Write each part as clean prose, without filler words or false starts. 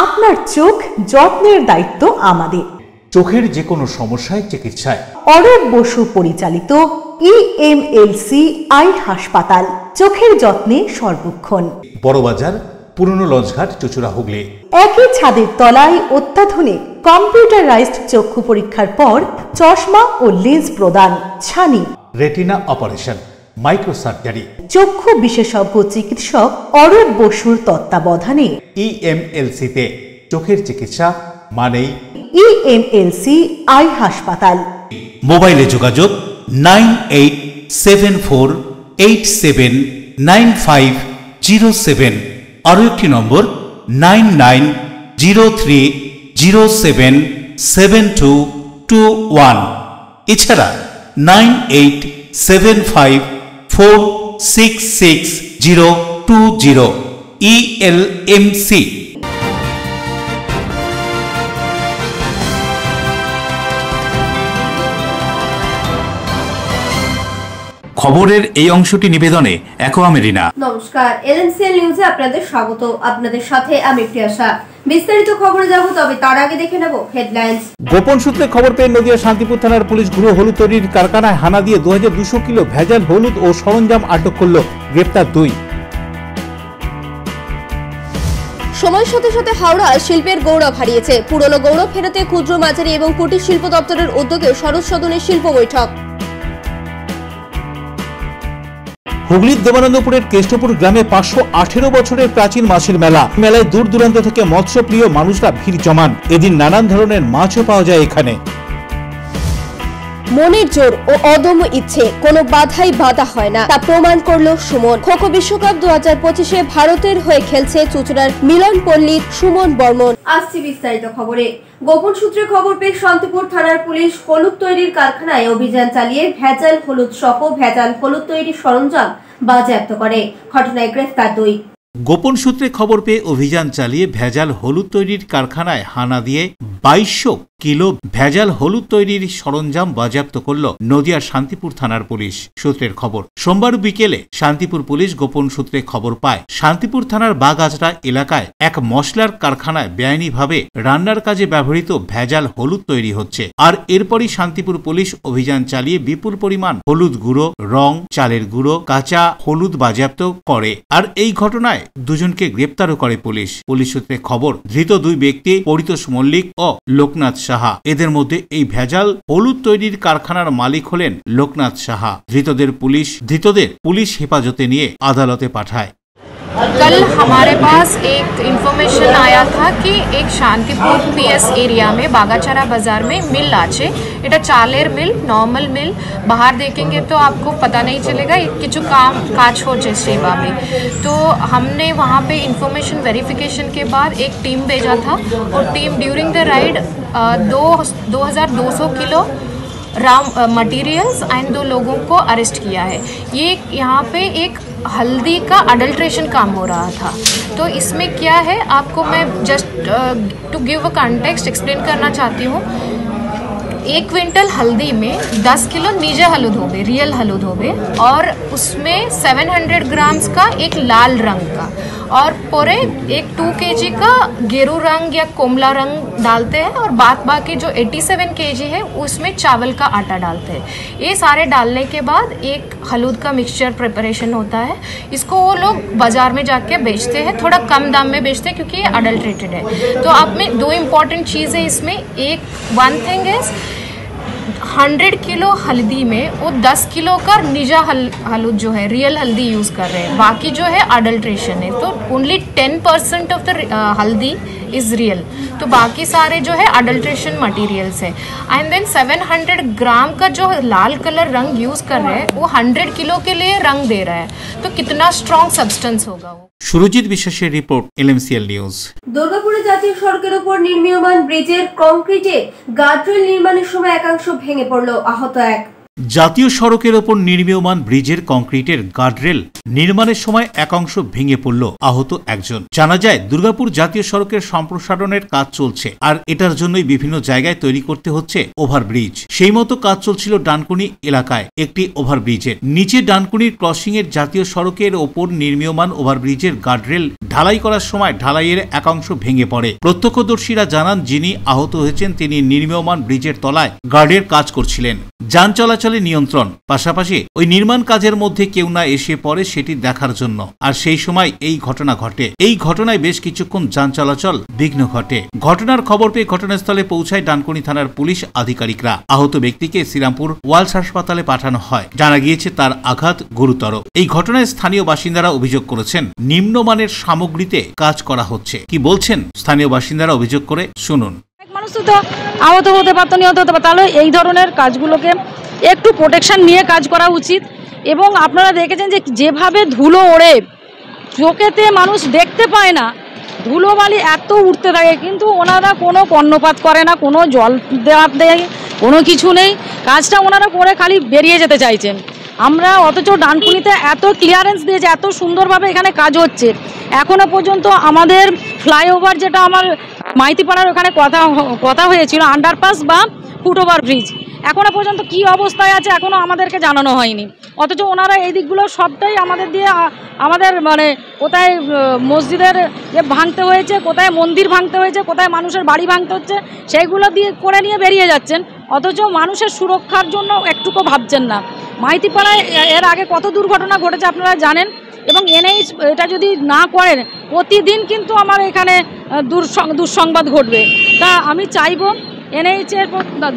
আপনার চোখ যত্নের দায়িত্ব আমাদের। চোখের যে কোনো সমস্যায় চিকিৎসায় অরূপ বসু পরিচালিত EMLC আই হাসপাতাল, চোখের যত্নে সর্বক্ষণ। বড়বাজার, পুরনো লঞ্চঘাট, চুচুড়া, হুগলি। একই ছাদের তলায় অত্যাধুনিক কম্পিউটারাইজড চক্ষু পরীক্ষার পর চশমা ও লেন্স প্রদান, ছানি, রেটিনা অপারেশন, মাইক্রো সার্জারি। চক্ষু বিশেষজ্ঞ চিকিৎসক অরূপ বসুর তত্ত্বাবধানে EMLC-তে চোখের চিকিৎসা মানেই EMLC আই হাসপাতাল। মোবাইলে যোগাযোগ 9874879507। আরও একটি নম্বর 9903077221। এছাড়া 9875466020। ELMC। খবরের এই অংশটি নিবেদনে অ্যাকোয়া মেরিনা। নমস্কার, এলএমসিএল নিউজে আপনাদের স্বাগত। আপনাদের সাথে আমি প্রিয়াশা। বিস্তারিত খবরে যাব, তবে তার আগে দেখে নেব হেডলাইন্স। গোপন সূত্রে খবর পেয়ে নদিয়া শান্তিপুর থানার পুলিশ গুঁড়ো হলুদ তৈরির কারখানায় হানা দিয়ে 2200 কিলো ভেজাল হলুদ ও সরঞ্জাম আটক করল। গ্রেপ্তার 2। সময়ের সাথে সাথে হাওড়া শিল্পের গৌরব হারিয়েছে। পুরনো গৌরব ফেরাতে ক্ষুদ্র, মাঝারি এবং কুটির শিল্প দপ্তরের উদ্যোগে শরৎ সদনের শিল্প বৈঠক। হুগলির দেবানন্দপুরের কেষ্টপুর গ্রামে 518 বছরের প্রাচীন মাছের মেলা। মেলায় দূর দূরান্ত থেকে মৎস্যপ্রিয় মানুষরা ভিড় জমান। এদিন নানান ধরনের মাছও পাওয়া যায় এখানে। মনের জোর ও অদম্য ইচ্ছে কোনো বাধাই বাধা হয় না, তা প্রমাণ করলো সুমন। খোখো বিশ্বকাপ 2025-এ ভারতের হয়ে খেলছে চুচুড়ার মিলনপল্লীর সুমন বর্মন। আসছি বিস্তারিত খবরে। গোপন সূত্রে খবর পেয়ে শান্তিপুর থানার পুলিশ হলুদ তৈরির কারখানায় অভিযান চালিয়ে ভেজাল হলুদ সহ ভেজাল হলুদ তৈরির সরঞ্জাম বাজেয়াপ্ত করে। ঘটনায় গ্রেফতার 2। গোপন সূত্রে খবর পেয়ে অভিযান চালিয়ে ভেজাল হলুদ তৈরির কারখানায় হানা দিয়ে 2200 কিলো ভেজাল হলুদ তৈরির সরঞ্জাম বাজেয়াপ্ত করল নদিয়ার শান্তিপুর থানার পুলিশ। সূত্রের খবর, সোমবার বিকেলে শান্তিপুর পুলিশ গোপন সূত্রে খবর পায় শান্তিপুর থানার বাগাজরা এলাকায় এক মশলার কারখানায় বেআইনিভাবে রান্নার কাজে ব্যবহৃত ভেজাল হলুদ তৈরি হচ্ছে। আর এরপরই শান্তিপুর পুলিশ অভিযান চালিয়ে বিপুল পরিমাণ হলুদ গুঁড়ো, রং, চালের গুঁড়ো, কাঁচা হলুদ বাজেয়াপ্ত করে। আর এই ঘটনায় 2 জনকে গ্রেপ্তারও করে পুলিশ। পুলিশ সূত্রে খবর, ধৃত 2 ব্যক্তি পরিতোষ মল্লিক ও লোকনাথ সাহা। এদের মধ্যে এই ভেজাল হলুদ তৈরির কারখানার মালিক হলেন লোকনাথ সাহা। ধৃতদের পুলিশ হেফাজতে নিয়ে আদালতে পাঠায়। कल हमारे पास एक इंफॉर्मेशन आया था कि एक शांतिपुर PS एरिया में बागाचारा बाजार में मिल आछे। এটা চালের मिल, नॉर्मल मिल। बाहर देखेंगे तो आपको पता नहीं चलेगा किछु काज हो जैसे सेवा में। तो हमने वहाँ पे इंफॉर्मेशन वेरिफिकेशन के बाद एक टीम भेजा था और team during the ride 2200 kilo raw materials and 2 लोगों को अरेस्ट किया है। ये यहाँ पे एक हल्दी का अडल्ट्रेशन काम हो रहा था। तो इसमें क्या है, आपको मैं just to give a context explain करना चाहती हूँ। 1 क्विंटल हल्दी में 10 किलो नीजे हलूद हो गए, रियल हलूद हो गए, और उसमें 700 ग्राम्स का एक लाल रंग का और पूरे एक 2 kg का गेरू रंग या कोमला रंग डालते हैं, और बाकी जो 87 kg है उसमें चावल का आटा डालते हैं। ये सारे डालने के बाद एक हलूद का मिक्सचर प्रिपरेशन होता है। इसको वो लोग बाजार में जाके बेचते हैं, थोड़ा कम दाम में बेचते हैं क्योंकि ये अडल्ट्रेटेड है। तो आप में 2 इम्पॉर्टेंट चीज़ है इसमें। वन थिंग इज 100 किलो हल्दी में वो 10 किलो का निजा हलूद जो है रियल हल्दी यूज़ कर रहे हैं, बाकी जो है अडल्ट्रेशन है। तो ओनली 10% ऑफ द हल्दी इज़ रियल, तो बाकी सारे जो है अडल्ट्रेशन मटेरियल्स है। एंड देन 700 ग्राम का जो लाल कलर रंग यूज़ कर रहे हैं वो 100 किलो के लिए रंग दे रहा है, तो कितना स्ट्रॉन्ग सब्सटेंस होगा वो। সুরজিৎ বিশ্বাসের রিপোর্ট, LMCL নিউজ। দুর্গাপুরে জাতীয় সড়কের উপর নির্মীয়মান ব্রিজের কংক্রিটে গার্ডরেল নির্মাণের সময় একাংশ ভেঙে পড়ল, আহত 1। জাতীয় সড়কের ওপর নির্মীয়মান ব্রিজের কংক্রিটের গার্ডরেল নির্মাণের সময় এক অংশ ভেঙে পড়ল, আহত একজন। জানা যায় দুর্গাপুর জাতীয় সড়কের সম্প্রসারণের কাজ চলছে, আর এটার জন্যই বিভিন্ন জায়গায় তৈরি করতে হচ্ছে ওভারব্রিজ। সেই মতো কাজ চলছিল ডানকুনি এলাকায় একটি ওভারব্রিজের নিচে। ডানকুনির ক্রসিং এর জাতীয় সড়কের ওপর নির্মীয়মান ওভারব্রিজের গার্ডরেল ঢালাই করার সময় ঢালাইয়ের এক অংশ ভেঙে পড়ে। প্রত্যক্ষদর্শীরা জানান যিনি আহত হয়েছেন তিনি নির্মীয়মান ব্রিজের তলায় গার্ডের কাজ করছিলেন। যান চলাচলে নিয়ন্ত্রণ, পাশাপাশি ওই নির্মাণ কাজের মধ্যে কেউ না এসে পড়ে সেটি দেখার জন্য। আর সেই সময় এই ঘটনা ঘটে। এই ঘটনায় বেশ কিছুক্ষণ যান চলাচল বিঘ্ন ঘটে। ঘটনার খবর পেয়ে ঘটনাস্থলে পৌঁছায় ডানকুনি থানার পুলিশ আধিকারিকরা। আহত ব্যক্তিকে শ্রীরামপুর ওয়ালস হাসপাতালে পাঠানো হয়। জানা গিয়েছে তার আঘাত গুরুতর। এই ঘটনায় স্থানীয় বাসিন্দারা অভিযোগ করেছেন নিম্নমানের সামগ্রীতে কাজ করা হচ্ছে। কি বলছেন স্থানীয় বাসিন্দারা অভিযোগ করে শুনুন। মানুষ তো আহত হতে পারতো, নিহত হতে পারতো। তাহলে এই ধরনের কাজগুলোকে একটু প্রোটেকশন নিয়ে কাজ করা উচিত। এবং আপনারা দেখেছেন যে যেভাবে ধুলো ওড়ে, চোখেতে মানুষ দেখতে পায় না, ধুলোবালি এত উঠতে থাকে, কিন্তু ওনারা কোনো কর্ণপাত করে না, কোনো জল দেওয়ার দেয়, কোনো কিছু নেই। কাজটা ওনারা করে খালি বেরিয়ে যেতে চাইছেন। আমরা অথচ ডানকুনিতে এত ক্লিয়ারেন্স দিয়েছে, এত সুন্দরভাবে এখানে কাজ হচ্ছে। এখনো পর্যন্ত আমাদের ফ্লাইওভার, যেটা আমার মাইতিপাড়ার ওখানে কথা হয়েছিল, আন্ডারপাস বা ফুটওভার ব্রিজ, এখনো পর্যন্ত কি অবস্থায় আছে এখনো আমাদেরকে জানানো হয়নি। অথচ ওনারা এই দিকগুলো সবটাই আমাদের দিয়ে, আমাদের মানে কোথায় মসজিদের ভাঙতে হয়েছে, কোথায় মন্দির ভাঙতে হয়েছে, কোথায় মানুষের বাড়ি ভাঙতে হচ্ছে, সেইগুলো দিয়ে করে নিয়ে বেরিয়ে যাচ্ছেন। অথচ মানুষের সুরক্ষার জন্য একটুকু ভাবছেন না। মাইতিপাড়ায় এর আগে কত দুর্ঘটনা ঘটেছে আপনারা জানেন। এবং এনএইচ এটা যদি না করেন, প্রতিদিন কিন্তু আমার এখানে দুঃসংবাদ ঘটবে। তা আমি চাইব এনএইচের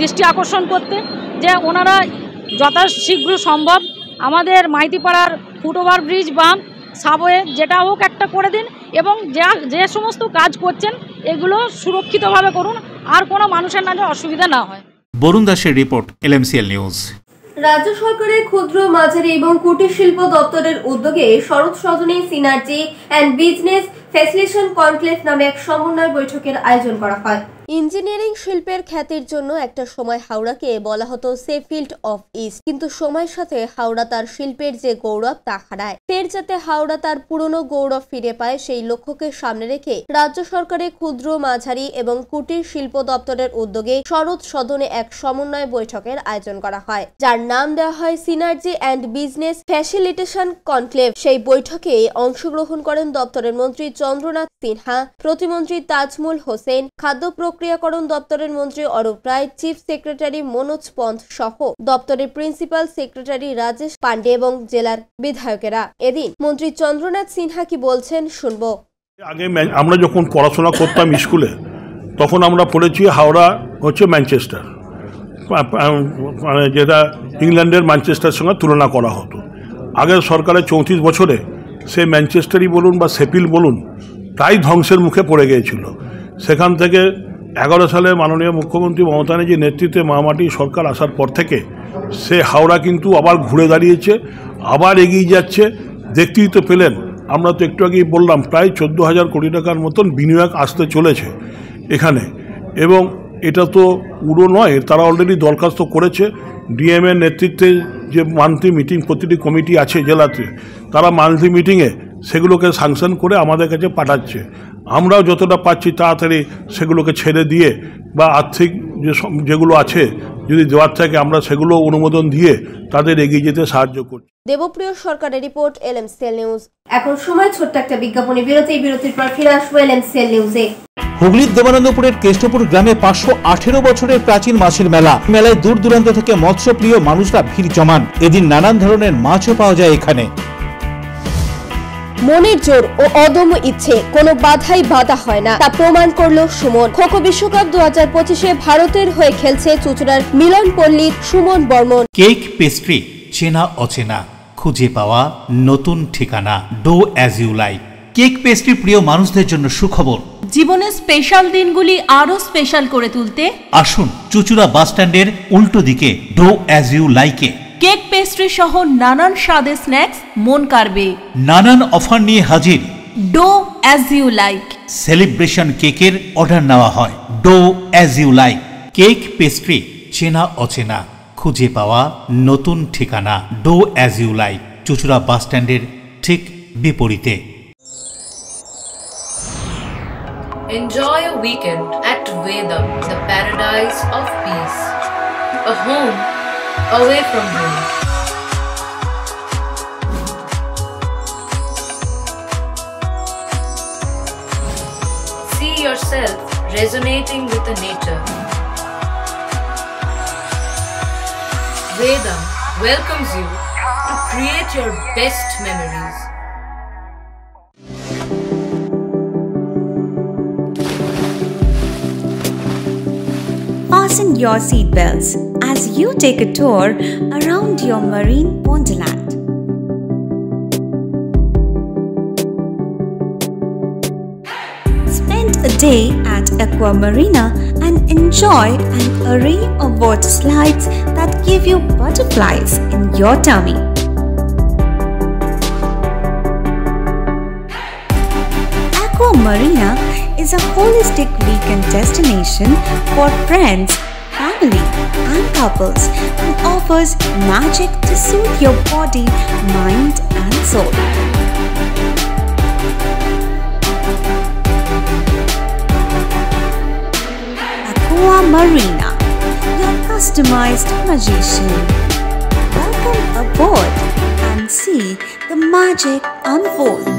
দৃষ্টি আকর্ষণ করতে, যে ওনারা যথাশীঘ্র সম্ভব আমাদের মাইতিপাড়ার ফুটওভার ব্রিজ বা সাবওয়ে যেটা হোক একটা করে দিন, এবং যে সমস্ত কাজ করছেন এগুলো সুরক্ষিতভাবে করুন, আর কোনো মানুষের না অসুবিধা না হয়। বরুণ দাসের রিপোর্ট, LMCL নিউজ। রাজ্য সরকারের ক্ষুদ্র, মাঝারি এবং কুটির শিল্প দপ্তরের উদ্যোগে শরৎ সদনে synergy and business facilitation conclave নামে এক সমন্বয় বৈঠকের আয়োজন করা হয়। ইঞ্জিনিয়ারিং শিল্পের খ্যাতির জন্য একটা সময় হাওড়াকে বলা হতো শেফিল্ড অফ ইস্ট, কিন্তু সময়ের সাথে হাওড়া তার শিল্পের যে গৌরব তা হারায়। ফের যাতে হাওড়া তার পুরনো গৌরব ফিরে পায়, সেই লক্ষ্যকে সামনে রেখে রাজ্য সরকারের ক্ষুদ্র, মাঝারি এবং কুটির শিল্প দপ্তরের উদ্যোগে শরৎ সদনে এক সমন্বয় বৈঠকের আয়োজন করা হয়, যার নাম দেওয়া হয় synergy and business facilitation conclave. সেই বৈঠকে অংশগ্রহণ করেন দপ্তরের মন্ত্রী চন্দ্রনাথ সিনহা, প্রতিমন্ত্রী তাজমুল হোসেন, খাদ্য প্রক্রিয়াকরণ দপ্তরের মন্ত্রী অরূপ রায়, চিফ সেক্রেটারি মনোজ পন্থ সহ দপ্তরের প্রিন্সিপাল সেক্রেটারি রাজেশ পান্ডে এবং জেলার বিধায়কেরা। এদিন মন্ত্রী চন্দ্রনাথ সিনহা কি বলছেন শুনবো। আগে আমরা যখন পড়াশোনা করতাম স্কুলে, তখন আমরা পড়েছি হাওড়া হচ্ছে ম্যানচেস্টার, মানে যেটা ইংল্যান্ডের ম্যানচেস্টারের সঙ্গে তুলনা করা হতো। আগের সরকারের 34 বছরে সে ম্যানচেস্টারই বলুন বা শেফিল বলুন, তাই ধ্বংসের মুখে পড়ে গিয়েছিল। সেখান থেকে 11 সালে মাননীয় মুখ্যমন্ত্রী মমতা ব্যানার্জির নেতৃত্বে মামাটি সরকার আসার পর থেকে সে হাওড়া কিন্তু আবার ঘুরে দাঁড়িয়েছে, আবার এগিয়ে যাচ্ছে। দেখতেই তো পেলেন, আমরা তো একটু আগেই বললাম, প্রায় 14,000 কোটি টাকার মতন বিনিয়োগ আসতে চলেছে এখানে। এবং এটা তো পুরো নয়, তারা অলরেডি দরখাস্ত করেছে। ডিএমের নেতৃত্বে যে মান্থলি মিটিং প্রতিটি কমিটি আছে জেলাতে, তারা মান্থলি মিটিংয়ে সেগুলোকে স্যাংশন করে আমাদের কাছে পাঠাচ্ছে। আমরাও যতটা পাচ্ছি তাড়াতাড়ি সেগুলোকে ছেড়ে দিয়ে বা আর্থিক যেগুলো আছে যদি দেওয়ার থাকে আমরা সেগুলো অনুমোদন দিয়ে তাদের এগিয়ে যেতে সাহায্য করছি। দেবপ্রিয় সরকারের রিপোর্ট, LMCL নিউজ। এখন সময় ছোট্ট একটা বিজ্ঞাপনী বিরতি। বিরতির পর ফিরে আসবো LMCL নিউজে। হুগলির দেবানন্দপুরের কেষ্টপুর গ্রামে 518 বছরের প্রাচীন মাছের মেলা। মেলায় দূর দূরান্ত থেকে মৎস্যপ্রিয় মানুষরা ভিড় জমান। এদিন নানান ধরনের মাছও পাওয়া যায় এখানে। মনের জোর ও অদম্য ইচ্ছে কোনো বাধাই বাধা হয় না, তা প্রমাণ করলো সুমন। খোখো বিশ্বকাপ 2025-এ ভারতের হয়ে খেলছে চুঁচুড়ার মিলন পল্লীর সুমন বর্মন। কেক, পেস্ট্রি, চেনা অচেনা, খুঁজে পাওয়া নতুন ঠিকানা। Do as you like. Cake pastry প্রিয় মানুষদের জন্য সুখবর। জীবনের স্পেশাল দিনগুলি আরো স্পেশাল করে তুলতে আসুন চুঁচুড়া বাস স্ট্যান্ডের উল্টো দিকে ডো অ্যাজ ইউ লাইকে। কেক, পেস্ট্রি সহ নানান স্বাদের স্ন্যাক্স মন কাড়বে। নানান অফার নিয়ে হাজির। Do as you like. Celebration কেকের অর্ডার নেওয়া হয়। Do as you like. Cake, pastry, চেনা অচেনা, খুঁজে পাওয়া নতুন ঠিকানা। Do as you like, Chuchura bus স্ট্যান্ডের ঠিক বিপরীতে। Enjoy a weekend at Vedam, the paradise of peace. A home away from home. See yourself resonating with the nature. Vedam welcomes you to create your best memories. Fasten your seatbelts as you take a tour around your marine wonderland. Spend a day at Aqua Marina and enjoy an array of water slides that give you butterflies in your tummy. Aqua Marina is a holistic weekend destination for friends, family, and couples and offers magic to soothe your body, mind, and soul. Aqua Marina, your customized magician. Welcome aboard and see the magic unfold.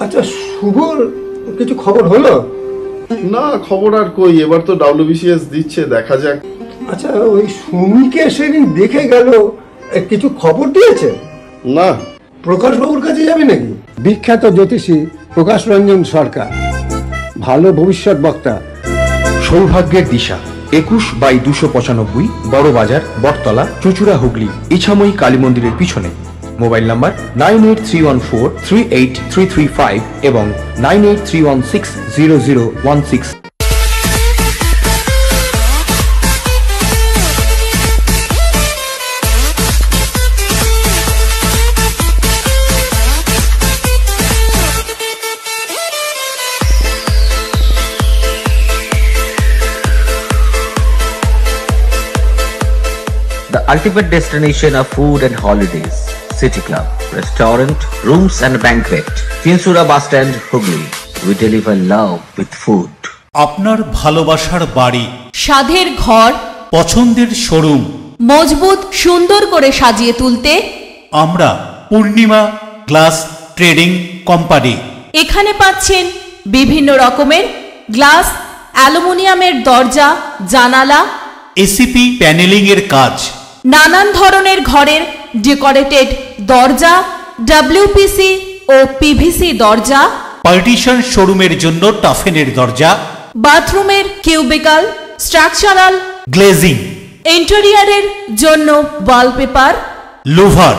আচ্ছা, শুভর কিছু খবর হলো? না, খবর আর কই, এবার তো WBCS দিচ্ছে, দেখা যাক। আচ্ছা, ওই সুমিকে সেদিন দেখে গেল, কিছু খবর দিয়েছে? না। প্রকাশ বাবুর কাছে যাবে নাকি? বিখ্যাত জ্যোতিষী প্রকাশ রঞ্জন সরকার, ভালো ভবিষ্যৎ বক্তা। সৌভাগ্যের দিশা, 21/295 বড় বাজার, বটতলা, চুচুড়া, হুগলি, ইছাময়ী কালী মন্দিরের পিছনে। মোবাইল নাম্বার 9831438335 এবং 9831600016। The ultimate destination of food and holidays. City Club, restaurant, rooms and banquet. Chinsura Bus Stand, Hugli. We deliver love with food. আপনার ভালোবাসার বাড়ি, স্বাদের ঘর, পছন্দের শোরুম মজবুত সুন্দর করে সাজিয়ে তুলতে আমরা পূর্ণিমা গ্লাস ট্রেডিং কোম্পানি। এখানে পাচ্ছেন বিভিন্ন রকমের গ্লাস, অ্যালুমিনিয়ামের দরজা, জানালা, এসিপি প্যানেলিং এর কাজ, নানান ধরনের ঘরের ডেকোরেটেড দরজা, WPC ও PVC দরজা, পার্টিশন শোরুমের জন্য টাফেনের দরজা, বাথরুমের কিউবিকাল, স্ট্রাকচারাল গ্লেজিং, ইন্টেরিয়রের জন্য wallpaper, louvre,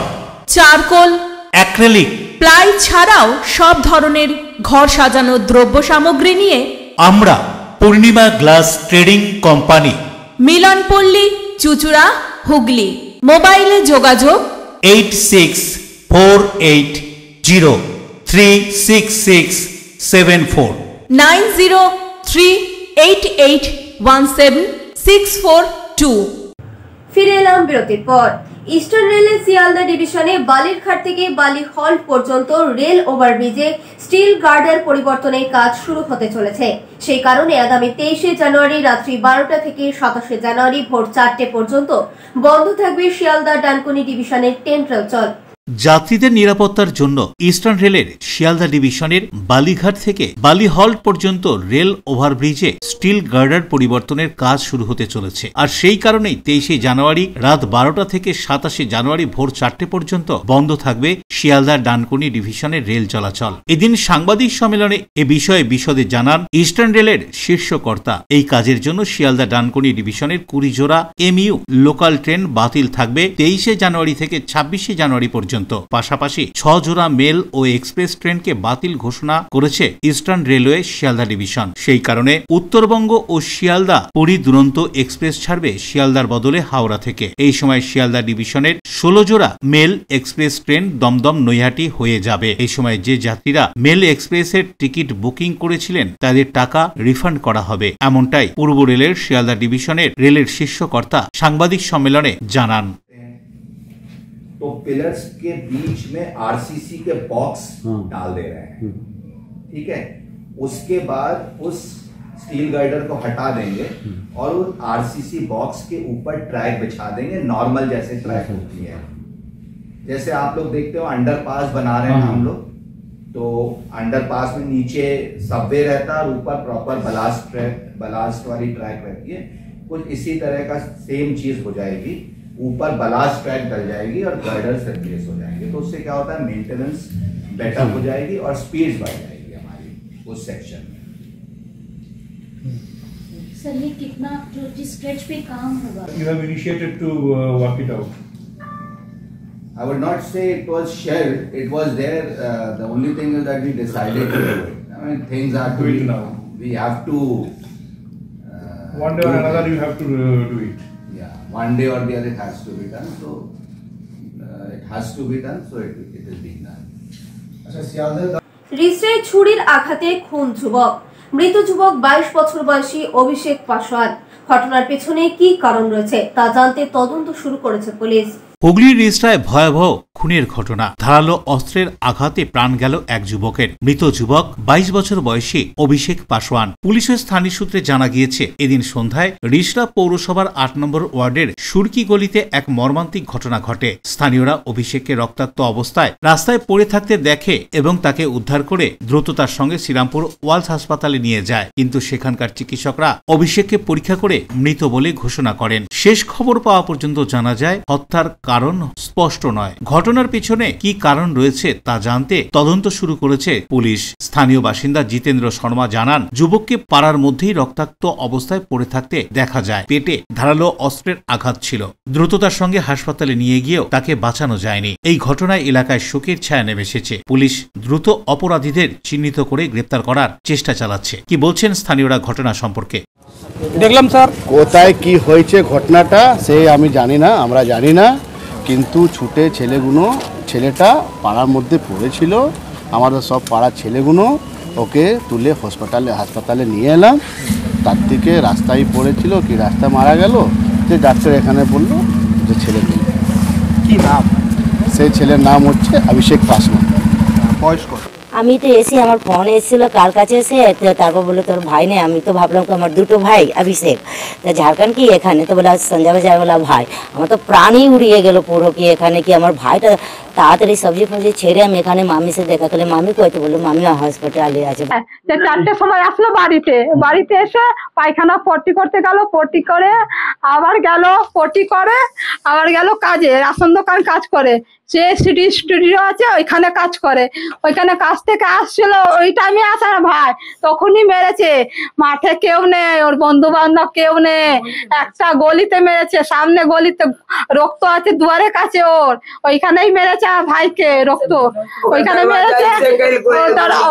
charcoal, acrylic, ply ছাড়াও সব ধরনের ঘর সাজানোর দ্রব্য সামগ্রী নিয়ে আমরা Purnima glass trading company, Milanpally, Chuchura, Hooghly. মোবাইলে যোগাযোগ 8640366674 9038817642। ফিরে এলাম বিরতির পর। ইস্টার্ন রেলের শিয়ালদা ডিভিশনে বালিরঘাট থেকে বালি হল্ট পর্যন্ত রেল ওভারব্রিজে স্টিল গার্ডার পরিবর্তনের কাজ শুরু হতে চলেছে। সেই কারণে আগামী 23শে জানুয়ারি রাত্রি 12টা থেকে 27শে জানুয়ারি ভোর 4টে পর্যন্ত বন্ধ থাকবে শিয়ালদা ডানকুনি ডিভিশনের ট্রেন চলাচল। যাত্রীদের নিরাপত্তার জন্য ইস্টার্ন রেলের শিয়ালদা ডিভিশনের বালিঘাট থেকে বালি হল্ট পর্যন্ত রেল ওভারব্রিজে স্টিল গার্ডার পরিবর্তনের কাজ শুরু হতে চলেছে। আর সেই কারণেই 23শে জানুয়ারি রাত 12টা থেকে 27শে জানুয়ারি ভোর 4টে পর্যন্ত বন্ধ থাকবে শিয়ালদা ডানকুনি ডিভিশনের রেল চলাচল। এদিন সাংবাদিক সম্মেলনে এ বিষয়ে বিশদে জানান ইস্টার্ন রেলের শীর্ষ কর্তা। এই কাজের জন্য শিয়ালদা ডানকুনি ডিভিশনের 20 জোড়া MU লোকাল ট্রেন বাতিল থাকবে 23শে জানুয়ারি থেকে 26শে জানুয়ারি পর্যন্ত। পাশাপাশি 6 জোড়া মেল ও এক্সপ্রেস ট্রেনকে বাতিল ঘোষণা করেছে ইস্টার্ন রেলওয়ে শিয়ালদা ডিভিশন। সেই কারণে উত্তরবঙ্গ ও শিয়ালদা পুরী দুরন্ত এক্সপ্রেস ছাড়বে শিয়ালদার বদলে হাওড়া থেকে। এই সময় শিয়ালদা ডিভিশনের 16 জোড়া mail express train Dumdum Naihati হয়ে যাবে। এই সময় যে যাত্রীরা মেল এক্সপ্রেসের টিকিট বুকিং করেছিলেন তাদের টাকা রিফান্ড করা হবে, এমনটাই পূর্ব রেলের শিয়ালদা ডিভিশনের রেলের শীর্ষ কর্তা সাংবাদিক সম্মেলনে জানান। तो पिलर्स के बीच में आरसीसी के बॉक्स डाल दे रहे हैं, ठीक है। उसके बाद उस स्टील गर्डर को हटा देंगे और उस आरसीसी बॉक्स के ऊपर ट्रैक बिछा देंगे, नॉर्मल जैसे ट्रैक होती है। जैसे आप लोग देखते हो अंडरपास बना रहे हैं हम लोग, तो अंडरपास में नीचे सबवे रहता है और ऊपर प्रॉपर बलास्ट वाली ट्रैक रहती है। कुछ इसी तरह का सेम चीज हो जाएगी, ऊपर बलास्ट ट्रैक डल जाएगी और गर्डर से रिप्लेस हो जाएंगे। तो उससे क्या होता है, मेंटेनेंस बेटर हो जाएगी और स्पीड बढ़ जाएगी हमारी उस सेक्शन में। सर ये कितना जो जिस स्ट्रेच पे काम होगा? You have initiated to work it out. I would not say it was shelved. It was there. The only thing is that we decided to do it. I mean, things are to be now. We have to. One day or another, you have to do it. Yeah, one day or the other it has to be done. So it has to be done. So it is being done. রিস্টে ছুরির আঘাতে খুন যুবক। মৃত যুবক 22 বছর বয়সী অভিষেক পাসওয়ান। ঘটনার পেছনে কি কারণ রয়েছে তা জানতে তদন্ত শুরু করেছে পুলিশ। হুগলির রিষড়ায় ভয়াবহ খুনের ঘটনা। ধারালো অস্ত্রের আঘাতে প্রাণ গেল এক যুবকের। মৃত যুবক 22 বছর বয়সী অভিষেক পাসওয়ান। পুলিশের স্থানীয় সূত্রে জানা গিয়েছে, এদিন সন্ধ্যায় রিষড়া পৌরসভার 8 নম্বর ওয়ার্ডের সুরকি গলিতে এক মর্মান্তিক ঘটনা ঘটে। স্থানীয়রা অভিষেককে রক্তাক্ত অবস্থায় রাস্তায় পড়ে থাকতে দেখে এবং তাকে উদ্ধার করে দ্রুততার সঙ্গে শ্রীরামপুর ওয়ালস হাসপাতালে নিয়ে যায়, কিন্তু সেখানকার চিকিৎসকরা অভিষেককে পরীক্ষা করে মৃত বলে ঘোষণা করেন। শেষ খবর পাওয়া পর্যন্ত জানা যায় হত্যার কারণ স্পষ্ট নয়। ঘটনার পিছনে কি কারণ রয়েছে তা জানতে তদন্ত শুরু করেছে পুলিশ। স্থানীয় বাসিন্দা জিতেন্দ্র শর্মা জানান, যুবককে পাড়ার মধ্যেই রক্তাক্ত অবস্থায় পড়ে থাকতে দেখা যায়। পেটে ধারালো অস্ত্রের আঘাত ছিল। দ্রুততার সঙ্গে হাসপাতালে নিয়ে গিয়েও তাকে বাঁচানো যায়নি। এই ঘটনায় এলাকায় শোকের ছায়া নেমে এসেছে। পুলিশ দ্রুত অপরাধীদের চিহ্নিত করে গ্রেপ্তার করার চেষ্টা চালাচ্ছে। কি বলছেন স্থানীয়রা ঘটনা সম্পর্কে? দেখলাম স্যার, কোথায় কি হয়েছে ঘটনাটা সে আমি জানি না, আমরা জানি না, কিন্তু ছুটে ছেলেটা পাড়ার মধ্যে পড়েছিল। আমাদের সব পাড়ার ছেলেগুলো ওকে তুলে হাসপাতালে নিয়ে এলাম। তার থেকে রাস্তায় পড়েছিল, কি রাস্তায় মারা গেল, যে ডাক্তার এখানে বলল যে ছেলে নেই। কি নাম? সেই ছেলের নাম হচ্ছে অভিষেক পাসওয়ান। বয়স কত? আমি তো এসে আমার ফোন এসেছিল কার কাছে এসে, তারপর বলে তোর ভাই নেই। আমি তো ভাবলাম কি আমার দুটো ভাই অভিষেক, তা ঝাড়খণ্ড কি এখানে, তো বলে সঞ্জয় বাজার বলা ভাই। আমার তো প্রাণই উড়িয়ে গেল পুরো, কি এখানে কি আমার ভাইটা তাড়াতাড়ি সবজি ফবজি ছেড়ে আমি এখানে মামি সে দেখা করলে, মামি কইতে বললো মামি হসপিটালে আছে। 4টের সময় আসলো বাড়িতে এসে পায়খানা পট্টি করতে গেল, পট্টি করে আবার গেল পট্টি করে আবার গেল কাজে, রাশন দোকান কাজ করে, সে সিটি স্টুডিও আছে ওইখানে কাজ করে। ওইখানে কাজ থেকে আসছিল, ওই টাইমে আসে না ভাই, তখনই মেরেছে। মাঠে কেউ নেই, ওর বন্ধু বান্ধব কেউ নেই, একটা গলিতে মেরেছে, সামনে গলিতে রক্ত আছে দুয়ারের কাছে, ওইখানেই মেরেছে ভাইকে, রক্ত ওইখানে মেরেছে।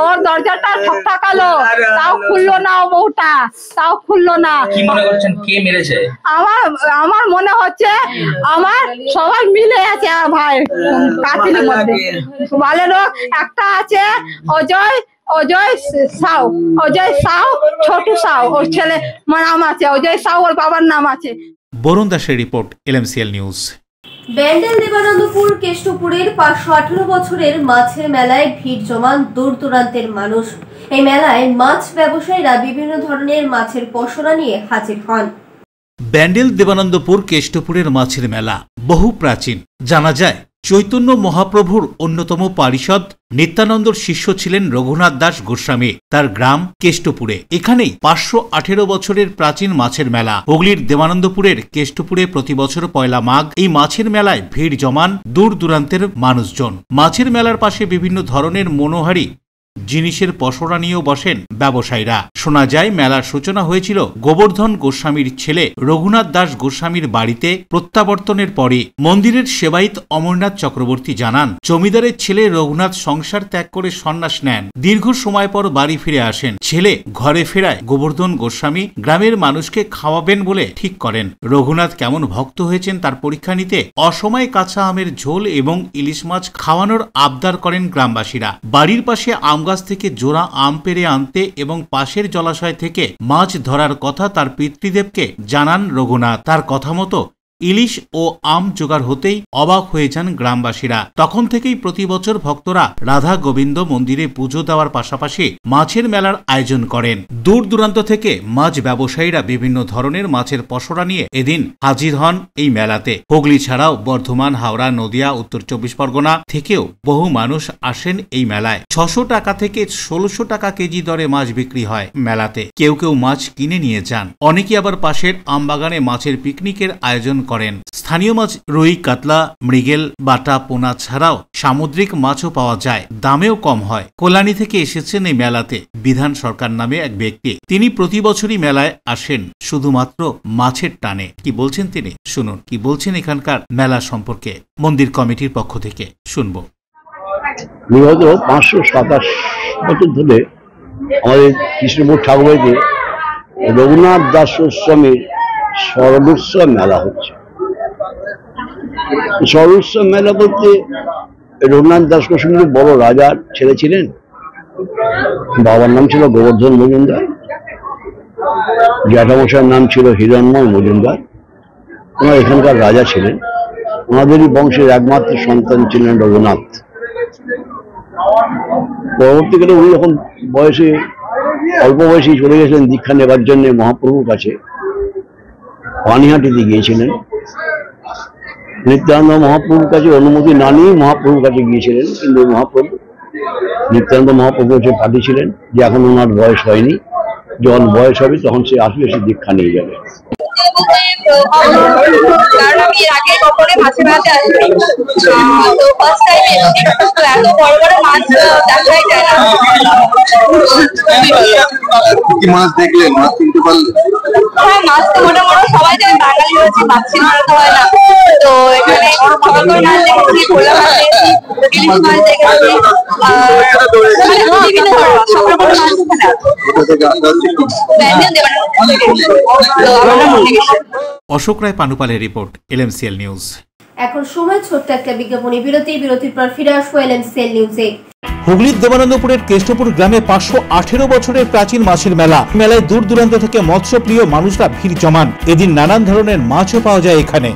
ওর দরজাটা ঠকঠাকালো, তাও খুললো না, ও বউটা তাও খুললো না। কি মনে করছেন কে মেরেছে? আমার মনে হচ্ছে আমার সবাই মিলে আছে ভাই কাতিলের মধ্যে। বালেরও একটা আছে অজয় সাউ, ছোটু সাউ ওর ছেলে নাম আছে, অজয় সাউ ওর বাবার নাম আছে। বরুণ দাসের report, LMCL news. Bandel Debanandapur কেষ্টপুরের 518 বছরের মাছের মেলায় ভিড় জমান দূর দূরান্তের মানুষ। এই মেলায় মাছ ব্যবসায়ীরা বিভিন্ন ধরনের মাছের পসরা নিয়ে হাজির হন। ব্যান্ডেল দেবানন্দপুর কেষ্টপুরের মাছের মেলা বহু প্রাচীন। জানা যায় চৈতন্য মহাপ্রভুর অন্যতম পারিষদ নিত্যানন্দর শিষ্য ছিলেন রঘুনাথ দাস গোস্বামী। তার গ্রাম কেষ্টপুরে। এখানেই 518 বছরের প্রাচীন মাছের মেলা। হুগলির দেবানন্দপুরের কেষ্টপুরে প্রতি বছর পয়লা মাঘ এই মাছের মেলায় ভিড় জমান দূর দূরান্তের মানুষজন। মাছের মেলার পাশে বিভিন্ন ধরনের মনোহারী জিনিসের পসরা নিয়েও বসেন ব্যবসায়ীরা। শোনা যায় মেলার সূচনা হয়েছিল গোবর্ধন গোস্বামীর ছেলে রঘুনাথ দাস গোস্বামীর বাড়িতে প্রত্যাবর্তনের পরে। মন্দিরের সেবায়িত অমরনাথ চক্রবর্তী জানান, জমিদারের ছেলে রঘুনাথ সংসার ত্যাগ করে সন্ন্যাস নেন। দীর্ঘ সময় পর বাড়ি ফিরে আসেন। ছেলে ঘরে ফেরায় গোবর্ধন গোস্বামী গ্রামের মানুষকে খাওয়াবেন বলে ঠিক করেন। রঘুনাথ কেমন ভক্ত হয়েছেন তার পরীক্ষা নিতে অসময়ে কাঁচা আমের ঝোল এবং ইলিশ মাছ খাওয়ানোর আবদার করেন গ্রামবাসীরা। বাড়ির পাশে আম গাছ থেকে জোড়া আম পেড়ে আনতে এবং পাশের জলাশয় থেকে মাছ ধরার কথা তার পিতৃদেবকে জানান রঘুনাথ। তার কথা মতো ইলিশ ও আম জোগাড় হতেই অবাক হয়ে যান গ্রামবাসীরা। তখন থেকেই প্রতি বছর ভক্তরা রাধা গোবিন্দ মন্দিরে পুজো দেওয়ার পাশাপাশি মাছের মেলার আয়োজন করেন। দূর দূরান্ত থেকে মাছ ব্যবসায়ীরা বিভিন্ন ধরনের মাছের পসরা নিয়ে এদিন হাজির হন এই মেলাতে। হুগলি ছাড়াও বর্ধমান, হাওড়া, নদিয়া, উত্তর 24 পরগনা থেকেও বহু মানুষ আসেন এই মেলায়। 600 টাকা থেকে 1600 টাকা কেজি দরে মাছ বিক্রি হয় মেলাতে। কেউ কেউ মাছ কিনে নিয়ে যান, অনেকে আবার পাশের আমবাগানে মাছের পিকনিকের আয়োজন করেন। স্থানীয় মাছ রুই, কাতলা, মৃগেল, বাটা, পোনা ছাড়াও সামুদ্রিক মাছও পাওয়া যায়, দামেও কম হয়। কল্যাণী থেকে এসেছেন এই মেলাতে বিধান সরকার নামে এক ব্যক্তি। তিনি প্রতি বছরই মেলায় আসেন শুধুমাত্র মাছের টানে। কি বলছেন তিনি, শুনুন কি বলছেন এখানকার মেলা সম্পর্কে মন্দির কমিটির পক্ষ থেকে। শুনবো। বিগত 527 বছর ধরে আমাদের কৃষ্ণপুর ঠাকুরবাড়িতে রঘুনাথ দাস গোস্বামীর সর্বোৎসব মেলা হচ্ছে। সর্বোৎসব মেলা বলতে রঘুনাথ দাস গোস্বামীর বড় রাজার ছেলে ছিলেন, বাবার নাম ছিল গোবর্ধন মজুমদার, জ্যাঠামশাইয়ের নাম ছিল হিরণময় মজুমদার। ওনার এখানকার রাজা ছিলেন। ওনাদেরই বংশের একমাত্র সন্তান ছিলেন রঘুনাথ। পরবর্তীকালে উনি যখন বয়সে অল্প বয়সেই চলে গেছিলেন দীক্ষা নেবার জন্য মহাপ্রভুর কাছে, পানিহাটিতে গিয়েছিলেন। নিত্যানন্দ মহাপ্রভুর কাছে অনুমতি না নিয়ে মহাপ্রভুর কাছে গিয়েছিলেন, কিন্তু মহাপ্রভু নিত্যানন্দ মহাপ্রভু হচ্ছে পাঠিয়েছিলেন যে এখন ওনার বয়স হয়নি, যখন বয়স হবে তখন সে আসলে সে দীক্ষা নিয়ে যাবে। কারণ আমি এর আগে কখনো মাছে মেলাতে আসিনি, তো ফার্স্ট টাইম এসেছি, তো এত বড় বড় মাছ দেখাই যায় না। কি মাছ দেখলেন, মাছ কিনতে পারলেন? হ্যাঁ, মাছ তো মোটামুটি সবাই জানে, বাঙালি হচ্ছে মাছ চিনা তো হয় না, তো এখানে সবাই করে মাছ দেখেছি, ভোলা মাছ দেখেছি, ইলিশ মাছ দেখেছি, বিভিন্ন ধরনের সব রকম মাছ অশোক রায় পানুপালের রিপোর্ট, LMCL নিউজ। এখন সময় ছোট্ট একটা বিজ্ঞাপনী বিরতির পর ফিরে আসবো LMCL নিউজে। হুগলির দেবানন্দপুরের কেষ্টপুর গ্রামে 518 বছরের প্রাচীন মাছের মেলা। মেলায় দূর দূরান্ত থেকে মৎস্যপ্রিয় মানুষরা ভিড় জমান। এদিন নানান ধরনের মাছও পাওয়া যায় এখানে।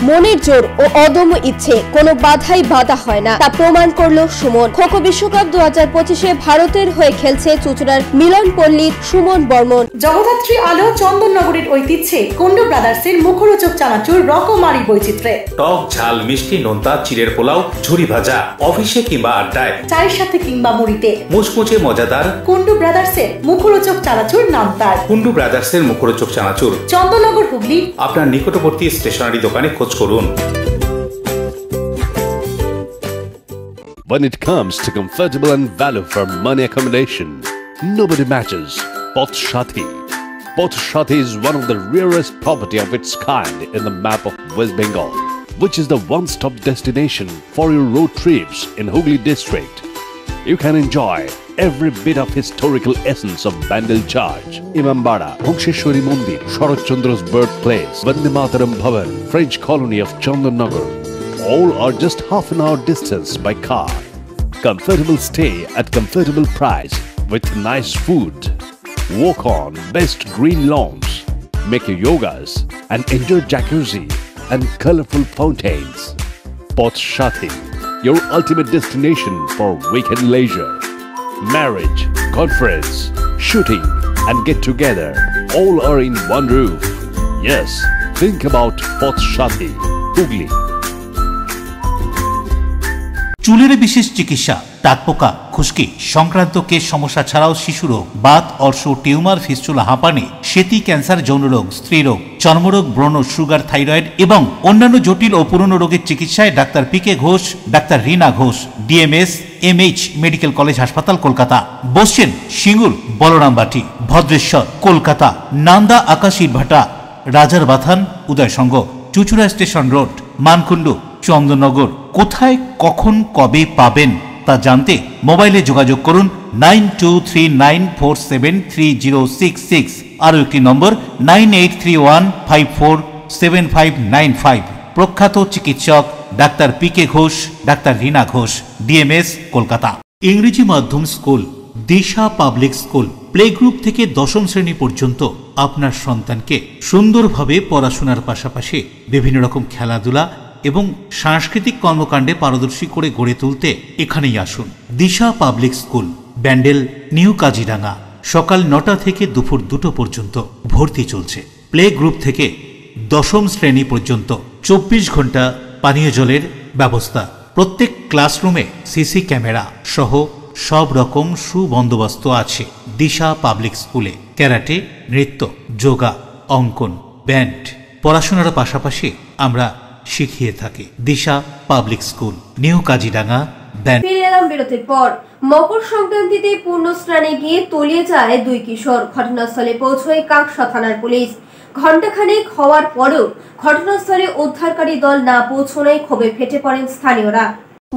মনের জোর ও অদম্য ইচ্ছে কোনো বাধাই বাধা হয় না, তা প্রমাণ করলো সুমন। খোখো বিশ্বকাপ 2025-এ ভারতের হয়ে খেলছে চুঁচুড়ার মিলন পল্লীর সুমন বর্মন। জগদ্ধাত্রী আলো চন্দননগরের ঐতিহ্যে কুন্ডু ব্রাদার্সের মুখরোচক চানাচুর রকমারি বৈচিত্র্যে। টক, ঝাল, মিষ্টি, নোনতা, চিড়ের পোলাও, ঝুরি ভাজা, অফিসে কিংবা আড্ডায়, চায়ের সাথে কিংবা মুড়িতে মুচমুচে মজাদার কুন্ডু ব্রাদার্সের মুখরোচক চানাচুর নাম তার। কুন্ডু ব্রাদার্সের মুখরোচক চানাচুর চন্দননগর, হুগলি। আপনার নিকটবর্তী স্টেশনারি দোকানে খোঁজ করুন। When it comes to comfortable and value for money accommodation, nobody matches Pothshati. Pothshati is one of the rarest property of its kind in the map of West Bengal, which is the one-stop destination for your road trips in Hooghly district. You can enjoy every bit of historical essence of Bandel Church, Imambara, Bhongsheshwari Mandir, Sharat Chandra's birthplace, Vande Mataram Bhavan, French colony of Chandanagar. All are just half an hour distance by car. Comfortable stay at comfortable price with nice food. Walk on best green lawns, make your yogas and enjoy jacuzzi and colorful fountains. Pothshati, your ultimate destination for weekend leisure. Marriage, conference, shooting and get together all are in one roof. Yes, think about Pothshati, Hooghly. চুলের বিশেষ চিকিৎসা, টাকপোকা, খুশকি সংক্রান্ত কেশ সমস্যা ছাড়াও শিশুরোগ, Baat, অর্শ, tumour, fistula, হাঁপানি, সেতি, ক্যান্সার, যৌনরোগ, স্ত্রীরোগ, চর্মরোগ, ব্রণ, সুগার, থাইরয়েড এবং অন্যান্য জটিল ও পুরনো রোগের চিকিৎসায় doctor PK Ghosh, doctor Rina Ghosh, DMS MH medical college হাসপাতাল, কলকাতা। বসছেন সিঙ্গুর, বলরামবাটি, ভদ্রেশ্বর, কলকাতা, নান্দা, আকাশ ইটভাটা, রাজার বাথান, উদয়সঙ্গ, চুঁচুড়া স্টেশন রোড, মানকুণ্ডু, চন্দননগর। কোথায়, কখন, কবে পাবেন তা জানতে মোবাইলে যোগাযোগ করুন 9239473066। আরও একটি নম্বর 9831547595। প্রখ্যাত চিকিৎসক doctor PK Ghosh, doctor Rina Ghosh, DMS, Kolkata. ইংরেজি মাধ্যম স্কুল দিশা পাবলিক স্কুল প্লে গ্রুপ থেকে দশম শ্রেণী পর্যন্ত আপনার সন্তানকে সুন্দরভাবে পড়াশোনার পাশাপাশি বিভিন্ন রকম খেলাধুলা এবং সাংস্কৃতিক কর্মকাণ্ডে পারদর্শী করে গড়ে তুলতে এখানেই আসুন। Disha public school, Bandel, new Kaziranga. সকাল 9টা থেকে দুপুর 2টো পর্যন্ত ভর্তি চলছে। প্লে গ্রুপ থেকে দশম শ্রেণী পর্যন্ত 24 ঘন্টা পানীয় জলের ব্যবস্থা। প্রত্যেক ক্লাসরুমে সিসি ক্যামেরা সহ সব রকম সুবন্দোবস্ত আছে। দিশা পাবলিক স্কুলে ক্যারাটে, নৃত্য, যোগা, অঙ্কন, ব্যান্ড পড়াশোনার পাশাপাশি আমরা শিখিয়ে থাকি। Disha public school, new Kaziranga, ব্যান্ড। ফিরে এলাম বিরতির পর। মকর সংক্রান্তিতে পূর্ণ স্নানে গিয়ে তলিয়ে যায় 2 কিশোর। ঘটনাস্থলে পৌঁছয় কাকসা থানার পুলিশ। ঘণ্টাখানেক হওয়ার পরেও ঘটনাস্থলে উদ্ধারকারী দল না পৌঁছানোয় ক্ষোভে ফেটে পড়েন স্থানীয়রা।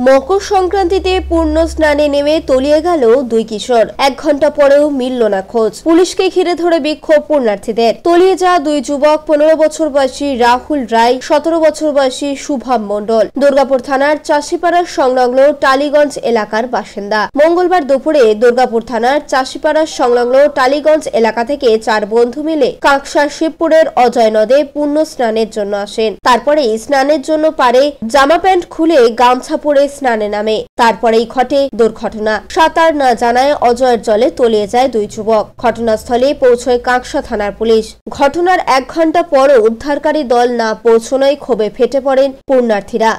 মকর সংক্রান্তিতে পূর্ণ স্নানে নেমে তলিয়ে গেল 2 কিশোর। 1 ঘন্টা পরেও মিলল না খোঁজ। পুলিশকে ঘিরে ধরে বিক্ষোভ পুণ্যার্থীদের। তলিয়ে যাওয়া 2 যুবক 15 বছর বয়সী রাহুল রায়, 17 বছর বয়সী শুভম মণ্ডল দুর্গাপুর থানার চাষিপাড়া সংলগ্ন টালিগঞ্জ এলাকার বাসিন্দা। মঙ্গলবার দুপুরে দুর্গাপুর থানার চাষিপাড়া সংলগ্ন টালিগঞ্জ এলাকা থেকে 4 বন্ধু মিলে কাকসা শিবপুরের অজয় নদে পূর্ণ স্নানের জন্য আসেন। তারপরেই স্নানের জন্য পারে জামা প্যান্ট খুলে গামছা পরে স্নানে নামে। তারপরেই ঘটে দুর্ঘটনা। সাঁতার না জানায় অজয়ের জলে তলিয়ে যায় 2 যুবক। ঘটনাস্থলে পৌঁছয় কাকসা থানার পুলিশ। ঘটনার 1 ঘন্টা পরও উদ্ধারকারী দল না পৌঁছানোয় ক্ষোভে ফেটে পড়েন পুণ্যার্থীরা।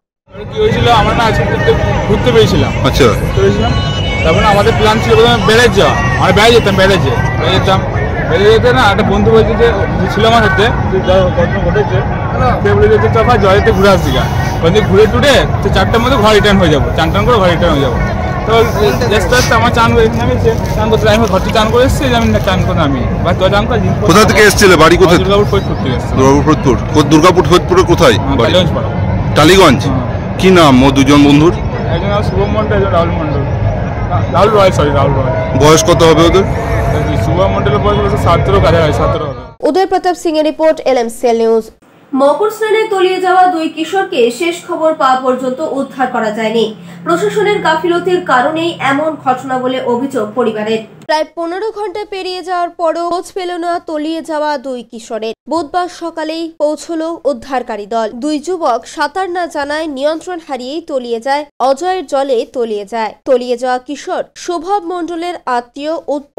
কি হয়েছিল, আমরা না আজকে ঘুরতে পেয়েছিলাম। আচ্ছা, তারপরে আমাদের প্ল্যান ছিল বেড়ে যাওয়া। আমরা বেড়ে যেতাম, বেড়ে যেতে না একটা বন্ধু বলছে যে ছিল আমার সাথে ঘটনা ঘটেছে, সে বলে যে তখন জলেতে ঘুরে আসছি গা, ঘুরে টুরে তো 4টার মধ্যে ঘর রিটার্ন হয়ে যাবো, চান করে ঘর রিটার্ন হয়ে যাবো। তো আস্তে আস্তে আমার চান নামিয়েছে, চান করতে আমি ঘরটি চান করে এসেছি, আমি চান করে নামি বা তো চান করে। কোথা থেকে এসেছিলে? বাড়ি কোথায়? দুর্গাপুর ফরিদপুর থেকে এসেছি। দুর্গাপুর ফরিদপুরের কোথায়? টালিগঞ্জ। কি নাম ও 2জন বন্ধুর? একজন শুভম মন্ডল, একজন রাহুল মন্ডল। রাহুল রয়। বয়স কত হবে ওদের? শুভম মন্ডলের বয়স 17 কাছাকাছি হবে। উদয় প্রতাপ সিং এর রিপোর্ট, LMCL নিউজ। মকর স্নানে তলিয়ে যাওয়া 2 কিশোরকে শেষ খবর পাওয়া পর্যন্ত উদ্ধার করা যায়নি। প্রশাসনের গাফিলতির কারণেই এমন ঘটনা বলে অভিযোগ পরিবারের। প্রায় 15 ঘন্টা পেরিয়ে যাওয়ার পরও খোঁজ পেল না তলিয়ে যাওয়া 2 কিশোরের। বুধবার সকালেই পৌঁছলো উদ্ধারকারী দল। 2 যুবক সাঁতার না জানায় নিয়ন্ত্রণ হারিয়েই তলিয়ে যায় অজয়ের জলে তলিয়ে যায়। তলিয়ে যাওয়া কিশোর শুভম মণ্ডলের আত্মীয়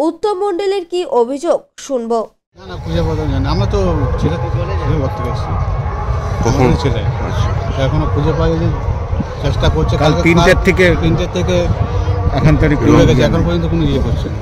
উত্তম মণ্ডলের কি অভিযোগ শুনবো। না খুঁজে পাওয়া যায় না, আমরা তো ছেলে ভর্তি করছি কখন ছেলে এখনো খুঁজে পাওয়া যায়, চেষ্টা করছে। কাল 3টের থেকে এখন তারিখ এখন পর্যন্ত কোনো ইয়ে করছে না,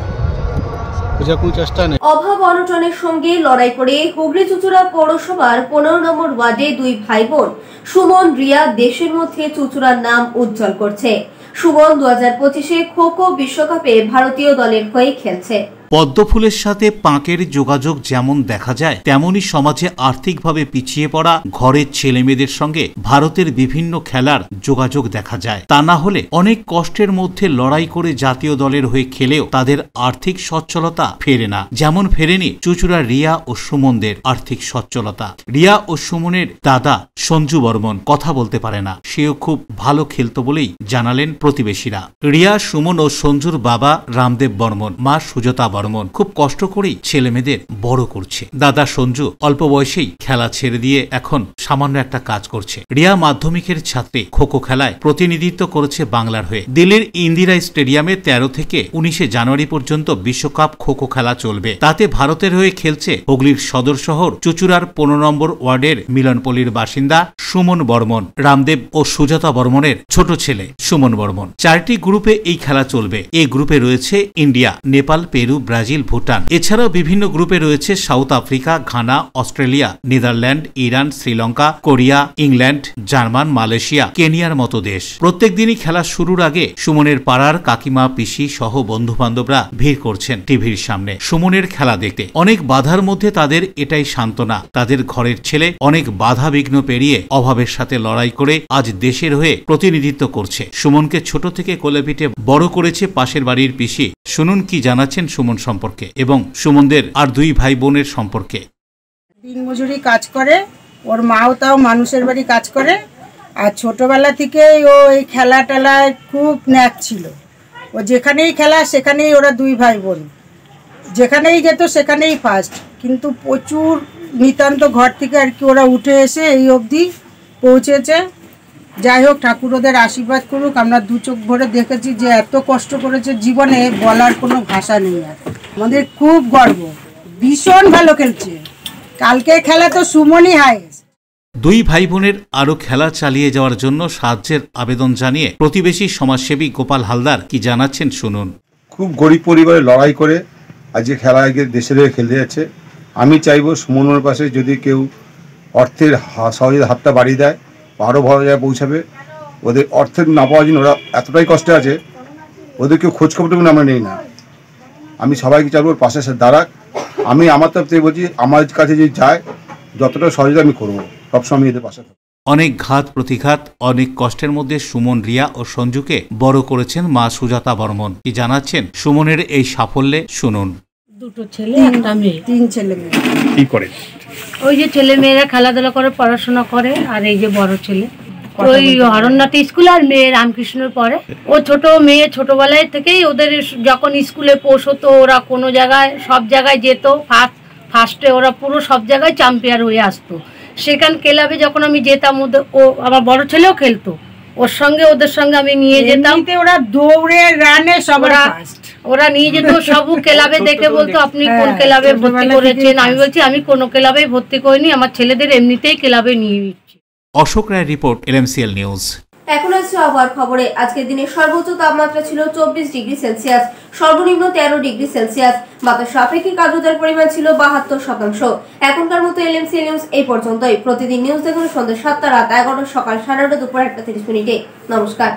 খোঁজার কোনো চেষ্টা নেই। অভাব অনটনের সঙ্গে লড়াই করে হুগলি চুঁচুড়া পৌরসভার 15 নম্বর ওয়ার্ডে 2 ভাই বোন সুমন, রিয়া দেশের মধ্যে চুঁচুড়ার নাম উজ্জ্বল করছে। সুমন 2025-এ খো-খো বিশ্বকাপে ভারতীয় দলের হয়ে খেলছে। পদ্মফুলের সাথে পাঁকের যোগাযোগ যেমন দেখা যায়, তেমনি সমাজে আর্থিকভাবে পিছিয়ে পড়া ঘরের ছেলেমেয়েদের সঙ্গে ভারতের বিভিন্ন খেলার যোগাযোগ দেখা যায়। তা না হলে অনেক কষ্টের মধ্যে লড়াই করে জাতীয় দলের হয়ে খেলেও তাদের আর্থিক সচ্ছলতা ফেরে না। যেমন ফেরেনি চুঁচুড়া রিয়া ও সুমনদের আর্থিক সচ্ছলতা। রিয়া ও সুমনের দাদা সঞ্জু বর্মন কথা বলতে পারে না, সেও খুব ভালো খেলতো বলেই জানালেন প্রতিবেশীরা। রিয়া, সুমন ও সঞ্জুর বাবা রামদেব বর্মন, মা সুজাতা বর্মন খুব কষ্ট করেই ছেলে মেয়েদের বড় করছে। দাদা সঞ্জু অল্প বয়সেই খেলা ছেড়ে দিয়ে এখন সামান্য একটা কাজ করছে। রিয়া মাধ্যমিকের ছাত্রী, খো-খো খেলায় প্রতিনিধিত্ব করেছে বাংলার হয়ে। দিল্লির ইন্দিরা স্টেডিয়ামে 13 থেকে 19 জানুয়ারি পর্যন্ত বিশ্বকাপ খো-খো খেলা চলবে। তাতে ভারতের হয়ে খেলছে হুগলির সদর শহর চুঁচুড়ার 15 নম্বর ওয়ার্ডের মিলনপল্লীর বাসিন্দা সুমন বর্মন। রামদেব ও সুজাতা বর্মনের ছোট ছেলে সুমন বর্মন। 4টি গ্রুপে এই খেলা চলবে। এই গ্রুপে রয়েছে India, Nepal, Peru, Brazil, Bhutan. এছাড়াও বিভিন্ন গ্রুপে রয়েছে south Africa, Ghana, Australia, Netherland, Iran, Sri Lanka, Korea, England, German, Malaysia, কেনিয়ার মতো দেশ। প্রত্যেক দিনই খেলা শুরুর আগে সুমনের পাড়ার কাকিমা, পিসি সহ বন্ধু বান্ধবরা ভিড় করছেন টিভির সামনে সুমনের খেলা দেখতে। অনেক বাধার মধ্যে তাদের এটাই সান্ত্বনা, তাদের ঘরের ছেলে অনেক বাধা বিঘ্ন পেরিয়ে অভাবের সাথে লড়াই করে আজ দেশের হয়ে প্রতিনিধিত্ব করছে। সুমনকে ছোট থেকে কোলে পিঠে বড় করেছে পাশের বাড়ির পিসি। শুনুন কি জানাচ্ছেন সুমন সম্পর্কে এবং সুমনদের আর 2 ভাই বোনের সম্পর্কে। দিনমজুরি কাজ করে, ওর মাও তাও মানুষের বাড়ি কাজ করে। আর ছোটবেলা থেকেই ও এই খেলা টেলায় খুব ন্যাক ছিল। ও যেখানেই খেলা সেখানেই ওরা 2 ভাই বোন যেখানেই যেত সেখানেই ফার্স্ট, কিন্তু প্রচুর নিতান্ত ঘর থেকে আর কি ওরা উঠে এসে এই অবধি পৌঁছেছে। যাই হোক, ঠাকুর ওদের আশীর্বাদ করুক। আমরা দু চোখ ভরে দেখেছি যে এত কষ্ট করেছে, জীবনে বলার কোনো ভাষা নেই। আর আমাদের খুব গর্ব, ভীষণ ভালো খেলছে। কালকে খেলা তো সুমনই হাইয়েস্ট। দুই ভাই বোনের আরো খেলা চালিয়ে যাওয়ার জন্য সাহায্যের আবেদন জানিয়ে প্রতিবেশী সমাজসেবী গোপাল হালদার কি জানাচ্ছেন শুনুন। খুব গরিব পরিবারে লড়াই করে আজকে খেলা দেশের হয়ে খেলতে যাচ্ছে। আমি চাইবো সুমনের পাশে যদি কেউ অর্থের সহজে হাতটা বাড়িয়ে দেয়, আরও ভালো জায়গায় পৌঁছাবে। ওদের অর্থের না পাওয়ার জন্য ওরা এতটাই কষ্টে আছে, ওদের কেউ খোঁজখবরটুকু আমরা নেই না। আমি সবাইকে চাইবো ওর পাশে দাঁড়াক। আমি আমার তরফ থেকে বলছি, আমার কাছে যদি যায় যতটা সহজে আমি করবো, সবসময় এদের পাশে থাকবো। অনেক ঘাত প্রতিঘাত, অনেক কষ্টের মধ্যে সুমন, রিয়া ও সঞ্জুকে বড় করেছেন মা সুজাতা বর্মন। কি জানাচ্ছেন সুমনের এই সাফল্যে শুনুন। দুটো ছেলে, একটা মেয়ে, 3 ছেলে মেয়ে। কি করে? ওই যে ছেলে মেয়েরা খেলাধুলা করে, পড়াশোনা করে। আর এই যে বড় ছেলে ওই হরণনাথ স্কুল আর মেয়ে রামকৃষ্ণের পরে। ও ছোট মেয়ে ছোটবেলায় থেকেই ওদের যখন স্কুলে পৌঁছতো, ওরা কোনো জায়গায় সব জায়গায় যেত, ফার্স্টে ওরা পুরো সব জায়গায় চ্যাম্পিয়ন হয়ে আসতো। সেখান ক্লাবে যখন আমি যেতাম, ও আমার বড় ছেলেও খেলতো, ওর সঙ্গে ওদের সঙ্গে আমি নিয়ে যেতাম। ওরা দৌড়ে রানে সব ওরা নিয়ে যেত সব ক্লাবে, দেখে বলতো আপনি কোন ক্লাবে ভর্তি করেছেন। আমি বলছি আমি কোনো ক্লাবেই ভর্তি করিনি, আমার ছেলেদের এমনিতেই ক্লাবে নিয়ে নিচ্ছি। অশোক রায় রিপোর্ট, LMCL নিউজ। এখন আছে আবহাওয়ার খবরে। আজকের দিনে সর্বোচ্চ তাপমাত্রা ছিল 24 ডিগ্রি সেলসিয়াস, সর্বনিম্ন 13 ডিগ্রি সেলসিয়াস। বাতাসের আপেক্ষিক আর্দ্রতার পরিমাণ ছিল 72%। এখনকার মতো LMCL নিউজ এই পর্যন্তই। প্রতিদিন নিউজ দেখুন সন্ধ্যা 7টা, রাত 11টা, সকাল 11:30, দুপুর 1:30। নমস্কার।